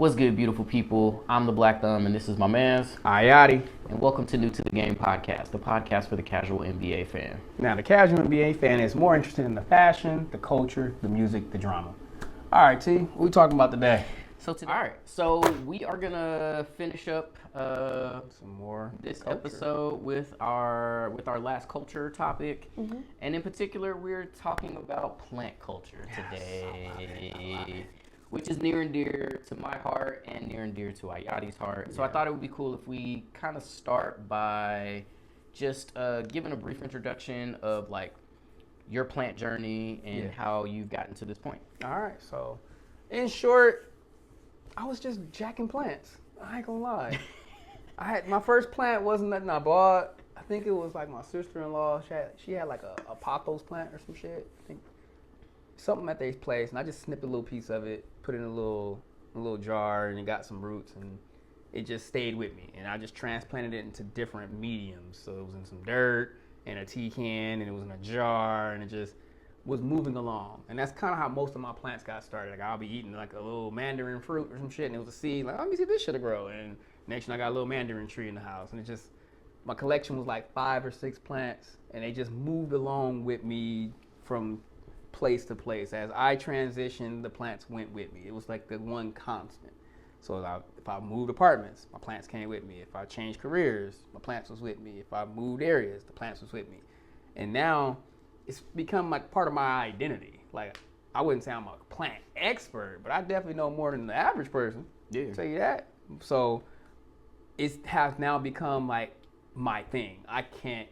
What's good, beautiful people? I'm the Black Thumb, and this is my man's Ayati. And welcome to New to the Game podcast, the podcast for the casual NBA fan. Now, the casual NBA fan is more interested in the fashion, the culture, the music, the drama. All right, T, what we talking about today? So we are gonna finish up Some more this culture. episode with our last culture topic, and in particular, we're talking about plant culture today. Which is near and dear to my heart and near and dear to Ayati's heart. So I thought it would be cool if we kind of start by just giving a brief introduction of like your plant journey and how you've gotten to this point. All right, so in short, I was just jacking plants. I ain't gonna lie. My first plant wasn't nothing I bought. I think it was like my sister-in-law. She had like a pothos plant or some shit. I think something at their place, and I just snipped a little piece of it, put it in a little jar, and it got some roots, and it just stayed with me. And I just transplanted it into different mediums. So it was in some dirt, and a tea can, and it was in a jar, and it just was moving along. And that's kind of how most of my plants got started. Like I'll be eating like a little mandarin fruit or some shit, and it was a seed. Like, let me see if this shit'll grow. And next thing I got a little mandarin tree in the house, and it just, my collection was like 5 or 6 plants, and they just moved along with me from place to place. As I transitioned, the plants went with me. It was like the one constant. So if I moved apartments, my plants came with me. If I changed careers, my plants was with me. If I moved areas, the plants was with me. And now it's become like part of my identity. Like I wouldn't say I'm a plant expert, but I definitely know more than the average person. Yeah. I'll tell you that. So it has now become like my thing. I can't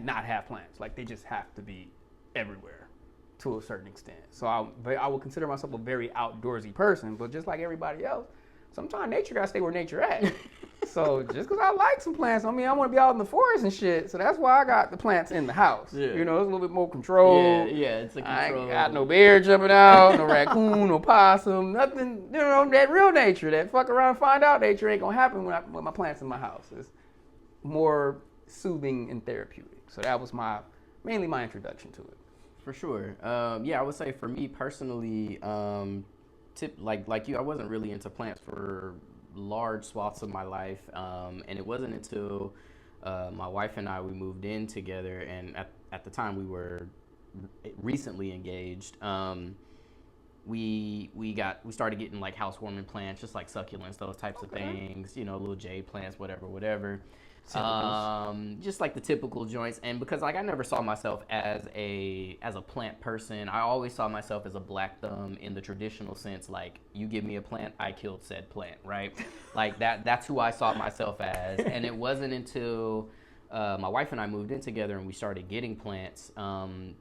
not have plants. Like they just have to be everywhere to a certain extent. So I would consider myself a very outdoorsy person, but just like everybody else, sometimes nature gotta stay where nature at. So just because I like some plants, I mean, I want to be out in the forest and shit. So that's why I got the plants in the house. Yeah. You know, it's a little bit more control. Yeah, it's a control. I ain't got no bear jumping out, no raccoon, no possum, nothing. You know, that real nature, that fuck around and find out nature ain't gonna happen when my plants in my house. It's more soothing and therapeutic. So that was mainly my introduction to it. For sure. I would say for me personally, like you, I wasn't really into plants for large swaths of my life, and it wasn't until my wife and we moved in together, and at the time we were recently engaged. We started getting like housewarming plants, just like succulents, those types of things. You know, little jade plants, whatever. Just like the typical joints. And because like I never saw myself as a plant person, I always saw myself as a Black Thumb in the traditional sense. Like you give me a plant, I killed said plant, right? Like that's who I saw myself as. And it wasn't until my wife and I moved in together and we started getting plants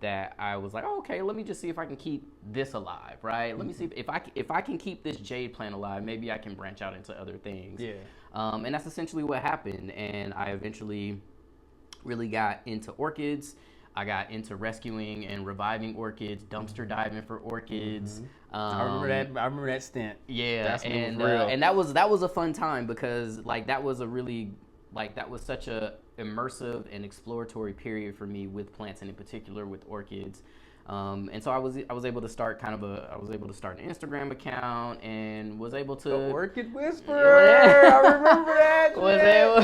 that I was like, oh, okay, let me just see if I can keep this alive, right? Let me see if I can keep this jade plant alive, maybe I can branch out into other things. Yeah. And that's essentially what happened. And I eventually really got into orchids. I got into rescuing and reviving orchids, dumpster diving for orchids. I remember that stint. Yeah, that's and real. And that was a fun time because like that was such a immersive and exploratory period for me with plants and in particular with orchids. And so I was able to start an Instagram account and was able to the Orchid Whisperer. I remember that.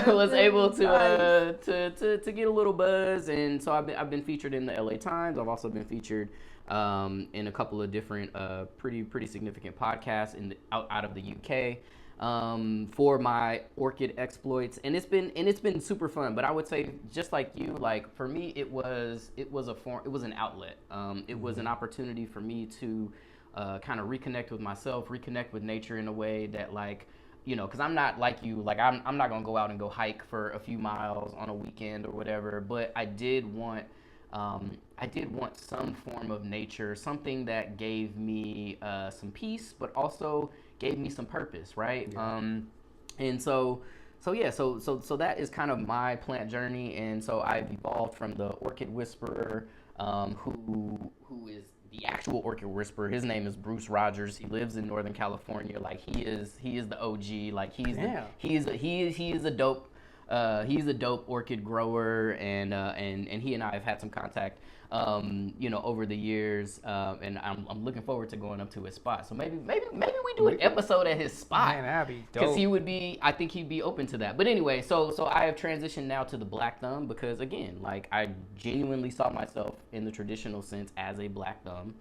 was able to get a little buzz, and so I've been featured in the LA Times. I've also been featured in a couple of different pretty significant podcasts out of the UK. For my orchid exploits, and it's been super fun. But I would say, just like you, like for me, it was an outlet. It was an opportunity for me to kind of reconnect with myself, reconnect with nature in a way that, like, you know, because I'm not like you, like I'm not gonna go out and go hike for a few miles on a weekend or whatever. But I did want some form of nature, something that gave me some peace, but also gave me some purpose, right? Yeah. And so that is kind of my plant journey. And so I've evolved from the Orchid Whisperer, who is the actual Orchid Whisperer. His name is Bruce Rogers. He lives in Northern California. Like he is the OG. Like he is a dope He's a dope orchid grower, and he and I have had some contact, over the years, and I'm looking forward to going up to his spot. So maybe we do an episode at his spot. Man, that'd be dope. Because I think he'd be open to that. But anyway, so I have transitioned now to the black thumb because, again, like, I genuinely saw myself in the traditional sense as a black thumb.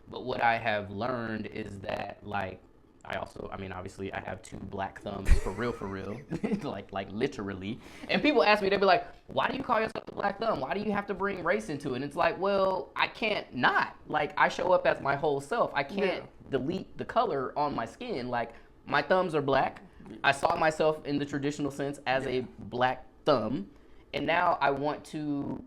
But what I have learned is that, like, obviously I have two black thumbs for real, like literally. And people ask me, they be like, why do you call yourself a black thumb? Why do you have to bring race into it? And it's like, well, I can't not. Like, I show up as my whole self. I can't delete the color on my skin. Like, my thumbs are black. I saw myself in the traditional sense as a black thumb. And now I want to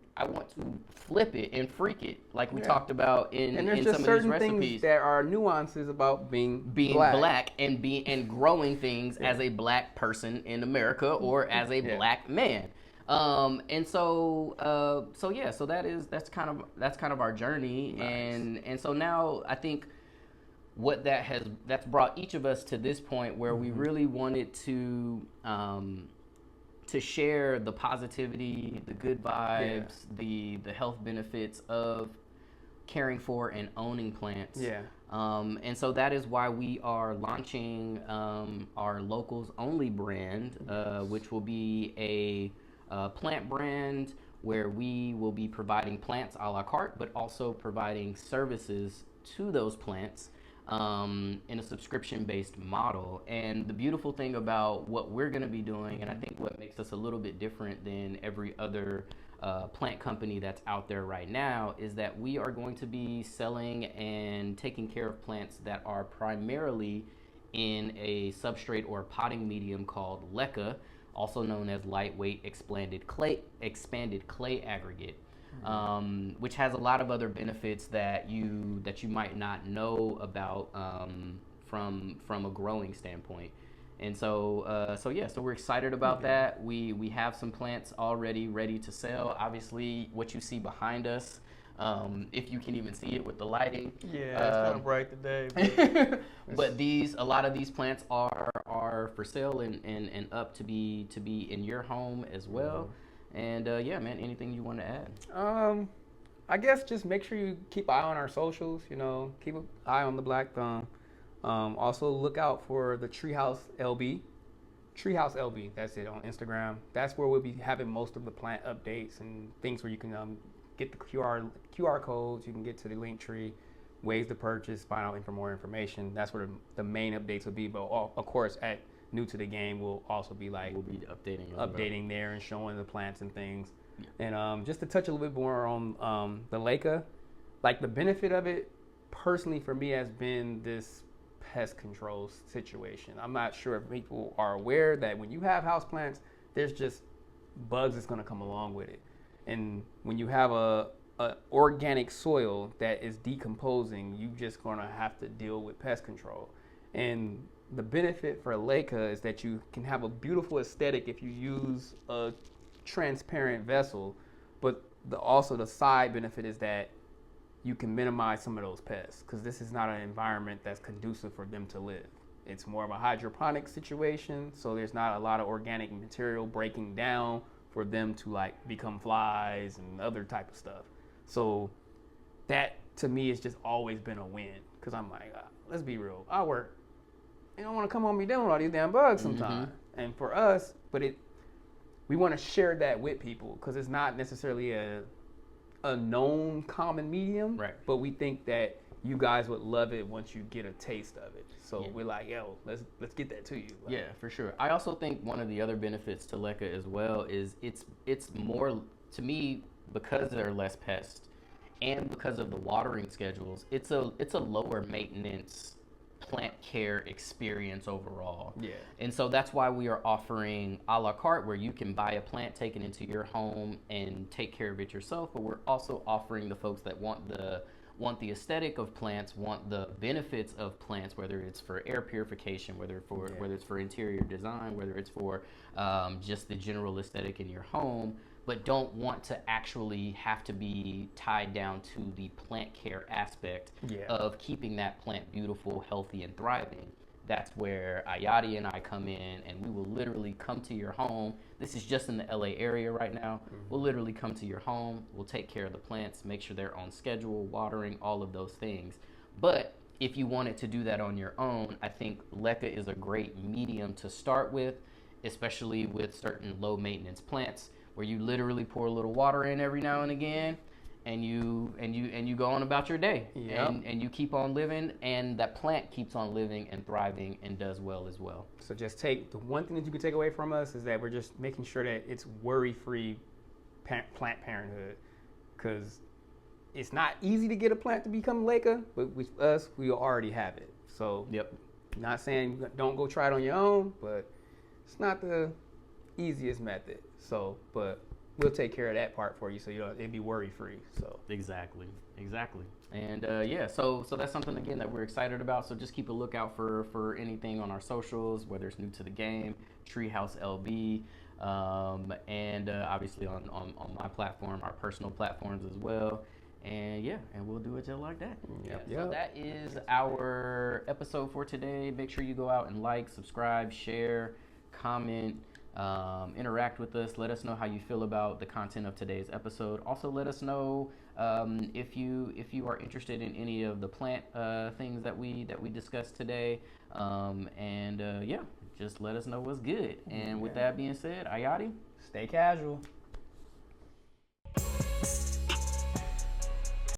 flip it and freak it, like we talked about in some of these recipes. And there's just certain things that are nuances about being black and growing things as a black person in America or as a black man. So that's kind of our journey. Nice. And so now I think what that's brought each of us to this point where we really wanted to share the positivity, the good vibes, the health benefits of caring for and owning plants. Yeah. And so that is why we are launching our locals only brand, which will be a plant brand where we will be providing plants a la carte, but also providing services to those plants in a subscription-based model. And the beautiful thing about what we're going to be doing, and I think what makes us a little bit different than every other plant company that's out there right now, is that we are going to be selling and taking care of plants that are primarily in a substrate or potting medium called LECA, also known as lightweight expanded clay aggregate. Which has a lot of other benefits that you might not know about from a growing standpoint. And so we're excited about that. We have some plants already ready to sell. Obviously, what you see behind us, if you can even see it with the lighting. Yeah, it's kind of bright today. But a lot of these plants are for sale and up to be in your home as well. And man, anything you want to add? I guess just make sure you keep an eye on our socials. Keep an eye on the Black Thumb. Also look out for the Treehouse LB. Treehouse LB. That's it on Instagram. That's where we'll be having most of the plant updates and things where you can get the QR codes. You can get to the link tree, ways to purchase, find out for more information. That's where the main updates will be. But of course, at New to the Game, we'll also be we'll be updating there and showing the plants and things. Yeah. And just to touch a little bit more on the LECA, like the benefit of it personally for me has been this pest control situation. I'm not sure if people are aware that when you have houseplants, there's just bugs that's going to come along with it. And when you have a organic soil that is decomposing, you just going to have to deal with pest control. And the benefit for LECA is that you can have a beautiful aesthetic if you use a transparent vessel, but also the side benefit is that you can minimize some of those pests, because this is not an environment that's conducive for them to live. It's more of a hydroponic situation, so there's not a lot of organic material breaking down for them to become flies and other type of stuff. So that to me has just always been a win, because I'm like, let's be real, I work. You don't want to come home and be dealing with all these damn bugs sometimes. Mm-hmm. And for us, we want to share that with people, because it's not necessarily a known common medium, right? But we think that you guys would love it once you get a taste of it. So we're like, yo, let's get that to you. Yeah, for sure. I also think one of the other benefits to LECA as well is it's more, to me, because there are less pests and because of the watering schedules, it's a lower maintenance plant care experience overall. Yeah. And so that's why we are offering a la carte, where you can buy a plant, take it into your home and take care of it yourself. But we're also offering the folks that want the aesthetic of plants, want the benefits of plants, whether it's for air purification, whether it's for interior design, whether it's for just the general aesthetic in your home, but don't want to actually have to be tied down to the plant care aspect of keeping that plant beautiful, healthy, and thriving. that's where Ayati and I come in, and we will literally come to your home. This is just in the LA area right now. We'll literally come to your home. We'll take care of the plants, make sure they're on schedule, watering, all of those things. But if you wanted to do that on your own, I think LECA is a great medium to start with, especially with certain low maintenance plants where you literally pour a little water in every now and again, and you go on about your day. Yep. And you keep on living, and that plant keeps on living and thriving and does well as well. So just take the one thing that you can take away from us is that we're just making sure that it's worry-free plant parenthood, because it's not easy to get a plant to become LECA, but with us, we already have it. So Yep. not saying don't go try it on your own, but it's not the easiest method. So, but we'll take care of that part for you, so it'd be worry-free. So Exactly. And yeah, so that's something again that we're excited about. So just keep a lookout for anything on our socials, whether it's new to the game, Treehouse LB, and obviously on my platform, our personal platforms as well. And yeah, and we'll do it just like that. So that is our episode for today. Make sure you go out and like, subscribe, share, comment, interact with us. Let us know how you feel about the content of today's episode. Also, let us know if you are interested in any of the plant things that we discussed today. And yeah, just let us know what's good. And with that being said, Ayati, stay casual.